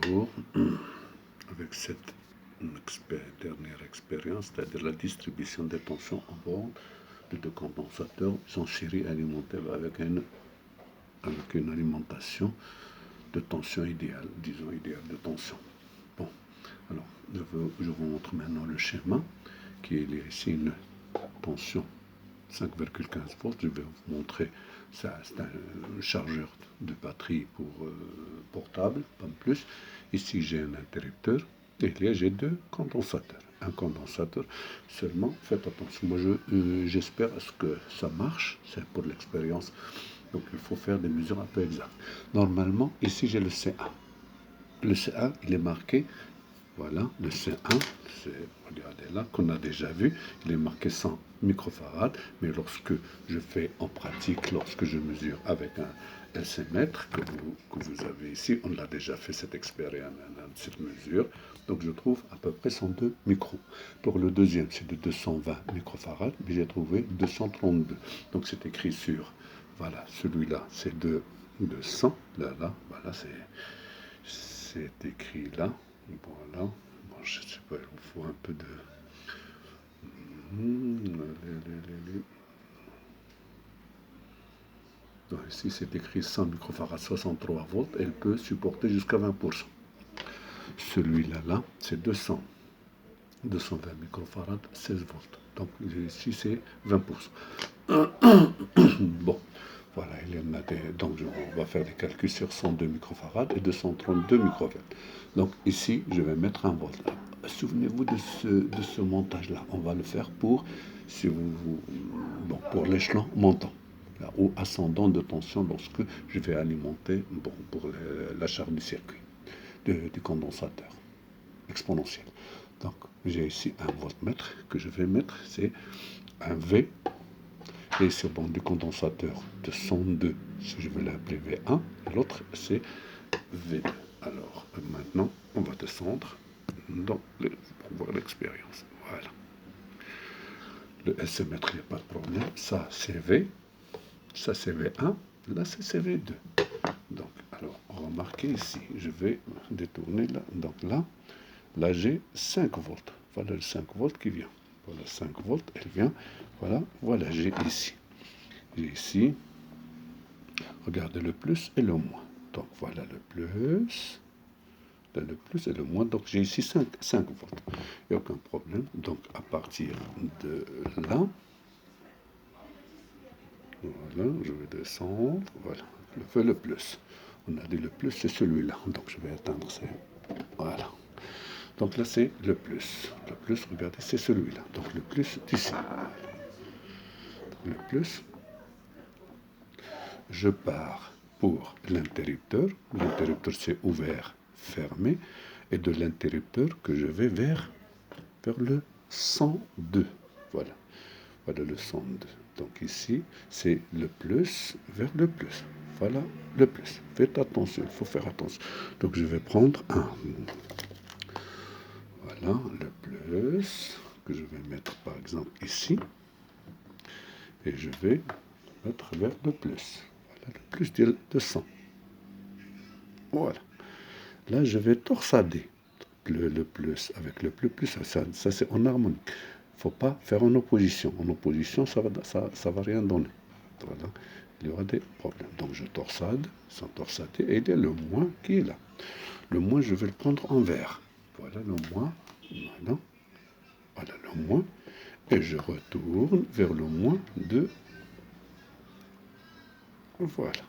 toujours avec cette dernière expérience, c'est-à-dire la distribution des tensions en bord de deux condensateurs. Ils sont chéris alimentés avec une alimentation de tension idéale, disons idéale de tension. Bon, alors je vous montre maintenant le schéma qui est ici une tension 5,15 volts. Je vais vous montrer ça, c'est un chargeur de batterie pour portable, pas plus. Ici j'ai un interrupteur et là j'ai deux condensateurs. Un condensateur seulement, faites attention. Moi j'espère que ça marche, c'est pour l'expérience. Donc il faut faire des mesures un peu exactes. Normalement, ici j'ai le C1. Le C1, il est marqué. Voilà, le C1, regardez là, qu'on a déjà vu, il est marqué 100 microfarad, mais lorsque je fais en pratique, lorsque je mesure avec un LC-mètre que vous avez ici, on l'a déjà fait cette expérience, cette mesure, donc je trouve à peu près 102 microns. Pour le deuxième, c'est de 220 microfarad, mais j'ai trouvé 232. Donc c'est écrit sur, voilà, celui-là, c'est de 200, là, voilà, c'est écrit là. Voilà. Bon, je sais pas, il vous faut un peu de. Donc ici, c'est écrit 100 microfarad 63 volts. Elle peut supporter jusqu'à 20%. Celui-là, c'est 220 microfarad 16 volts. Donc ici, c'est 20%. Bon. Voilà, il y en a des, donc on va faire des calculs sur 102 microfarad et 232 microfarad. Donc ici, je vais mettre un volt. Souvenez-vous de ce montage-là. On va le faire pour, pour l'échelon montant ou ascendant de tension lorsque je vais alimenter pour la charge du circuit du condensateur exponentiel. Donc j'ai ici un voltmètre que je vais mettre, c'est un V. Et sur bande du condensateur de 102, je vais l'appeler V1, et l'autre c'est V2. Alors maintenant, on va descendre pour voir l'expérience. Voilà. Le SMètre, il n'y a pas de problème. Ça c'est V, ça c'est V1, là c'est V2. Donc, alors, remarquez ici, je vais détourner là. Donc là j'ai 5 volts. Voilà le 5 volts qui vient. Voilà 5 volts, elle vient. Voilà, j'ai ici. J'ai ici, regardez le plus et le moins. Donc voilà le plus, là le plus et le moins. Donc j'ai ici 5 volts. Il n'y a aucun problème. Donc à partir de là, voilà, je vais descendre. Voilà, je fais le plus. On a dit le plus, c'est celui-là. Donc je vais atteindre ça. Voilà. Donc là, c'est le plus. Le plus, regardez, c'est celui-là. Donc le plus d'ici. Le plus, je pars pour l'interrupteur. L'interrupteur, c'est ouvert, fermé. Et de l'interrupteur que je vais vers le 102. Voilà. Voilà le 102. Donc ici, c'est le plus vers le plus. Voilà le plus. Faites attention, il faut faire attention. Donc je vais prendre un. Voilà le plus que je vais mettre par exemple ici. Et je vais mettre vers le plus. Voilà le plus de 100. Voilà. Là, je vais torsader le plus avec le plus. Ça c'est en harmonie. Il ne faut pas faire en opposition. En opposition, ça va rien donner. Voilà. Il y aura des problèmes. Donc je torsade, sans torsader, et il y a le moins qui est là. Le moins, je vais le prendre en vert. Voilà le moins. Voilà. Voilà le moins. Et je retourne vers le moins de. Voilà.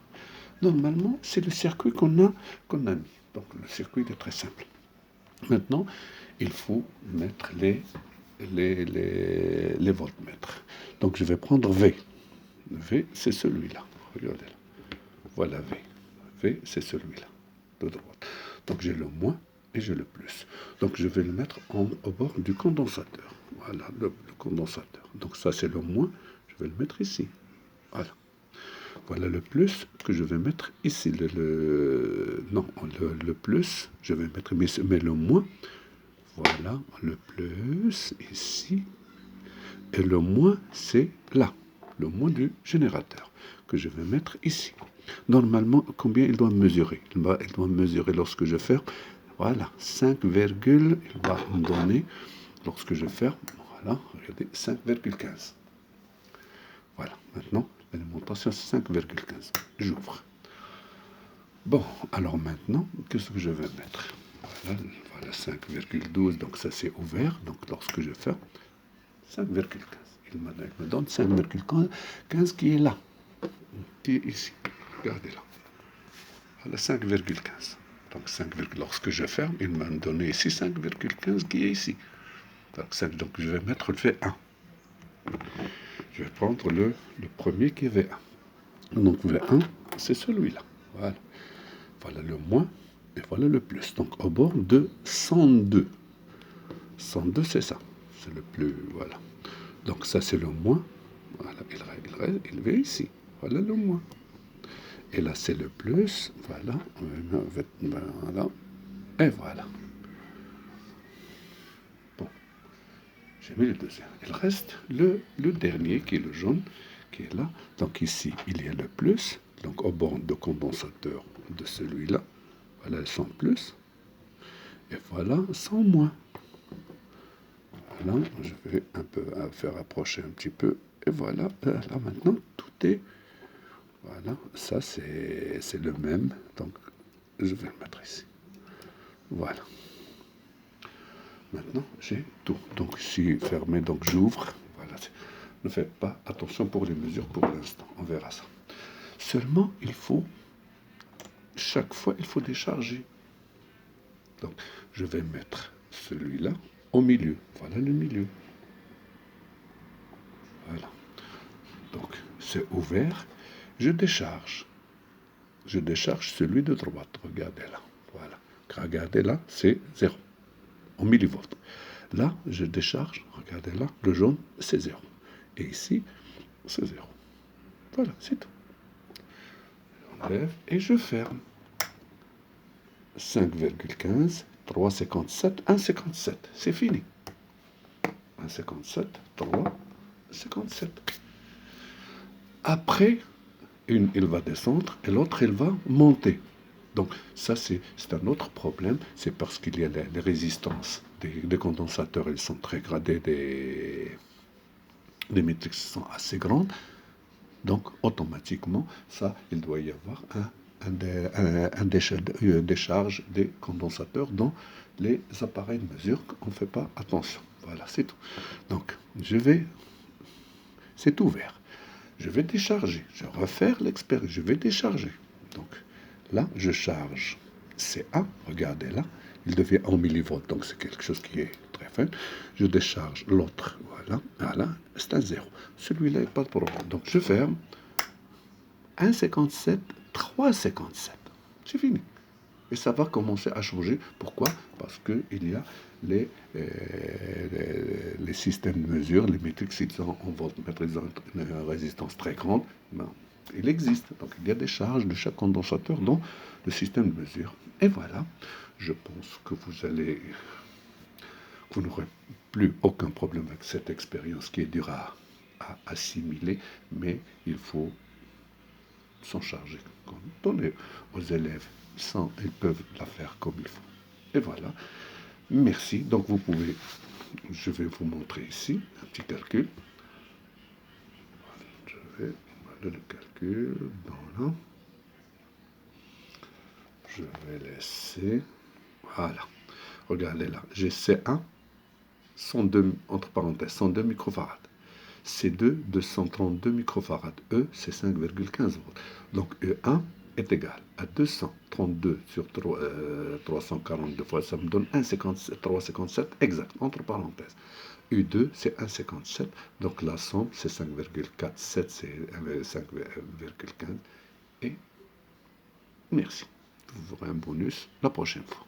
Normalement, c'est le circuit qu'on a mis. Donc le circuit est très simple. Maintenant, il faut mettre les voltmètres. Donc je vais prendre V. V, c'est celui-là. Regardez là. Voilà V. V, c'est celui-là. De droite. Donc j'ai le moins et j'ai le plus. Donc je vais le mettre au bord du condensateur. Voilà, le condensateur. Donc ça, c'est le moins. Je vais le mettre ici. Voilà. Voilà le plus que je vais mettre ici. Le plus, je vais mettre, mais le moins. Voilà, le plus ici. Et le moins, c'est là. Le moins du générateur que je vais mettre ici. Normalement, combien il doit mesurer? Il doit mesurer lorsque je ferme Voilà, 5, il va me donner, lorsque je ferme, voilà, regardez, 5,15. Voilà, maintenant, l'alimentation, c'est 5,15. J'ouvre. Bon, alors maintenant, qu'est-ce que je vais mettre? Voilà 5,12, donc ça c'est ouvert. Donc lorsque je ferme, 5,15. Il me donne 5,15 qui est là, qui est ici. Regardez là. Voilà 5,15. Donc 5, lorsque je ferme, il m'a donné ici 5,15 qui est ici. Donc je vais mettre le V1. Je vais prendre le premier qui est V1. Donc V1, c'est celui-là. Voilà. Voilà le moins et voilà le plus. Donc au bord de 102. 102, c'est ça. C'est le plus. Voilà. Donc ça, c'est le moins. Voilà. Il va ici. Voilà le moins. Et là, c'est le plus. Voilà. Voilà. Et voilà. Bon. J'ai mis le deuxième. Il reste le dernier qui est le jaune, qui est là. Donc ici, il y a le plus. Donc au bord de condensateur de celui-là. Voilà, sans plus. Et voilà, sans moins. Là, je vais un peu faire approcher un petit peu. Et voilà, là maintenant, tout est... Voilà, ça c'est le même. Donc, je vais le mettre ici. Voilà. Maintenant, j'ai tout. Donc, ici, fermé, donc j'ouvre. Voilà. Ne faites pas attention pour les mesures pour l'instant. On verra ça. Seulement, il faut... Chaque fois, il faut décharger. Donc, je vais mettre celui-là au milieu. Voilà le milieu. Voilà. Donc, c'est ouvert. Je décharge. Je décharge celui de droite. Regardez là. Voilà. Regardez là, c'est 0. Au millivolt. Là, je décharge. Regardez là, le jaune, c'est 0. Et ici, c'est 0. Voilà, c'est tout. J'enlève et je ferme. 5,15, 3,57, 1,57. C'est fini. 1,57, 3,57. Après, une, il va descendre et l'autre, elle va monter. Donc ça, c'est un autre problème. C'est parce qu'il y a les résistances des condensateurs. Ils sont très gradés, des métriques sont assez grandes. Donc automatiquement, ça, il doit y avoir un décharge des condensateurs dans les appareils de mesure. On ne fait pas attention. Voilà, c'est tout. Donc, c'est ouvert. Je vais décharger. Je vais refaire l'expérience. Je vais décharger. Donc, là, je charge C1. Regardez là. Il devient en millivolts. Donc, c'est quelque chose qui est très fin. Je décharge l'autre. Voilà. Voilà. C'est un 0. Celui-là, il n'y a pas de problème. Donc, je ferme. 1,57, 3,57. C'est fini. Et ça va commencer à changer. Pourquoi? Parce qu'il y a les systèmes de mesure, les métriques, s'ils sont en voltmètre, ils ont une résistance très grande. Ben, il existe. Donc il y a des charges de chaque condensateur dans le système de mesure. Et voilà, je pense que vous n'aurez plus aucun problème avec cette expérience qui est dure à assimiler, mais il faut s'en charger. Donnez aux élèves, ils peuvent la faire comme il faut. Et voilà. Merci. Donc vous pouvez, je vais vous montrer ici un petit calcul. Je vais, voilà le calcul, voilà. Je vais laisser, voilà. Regardez là, j'ai C1, 102, entre parenthèses, 102 microfarads. C2, 232 microfarads. E, c'est 5,15 volts. Donc E1 est égal à 232 sur 342 fois, ça me donne 3,57 exact, entre parenthèses. U2, c'est 1,57, donc la somme, c'est 5,47, c'est 5,15. Et merci. Vous aurez un bonus la prochaine fois.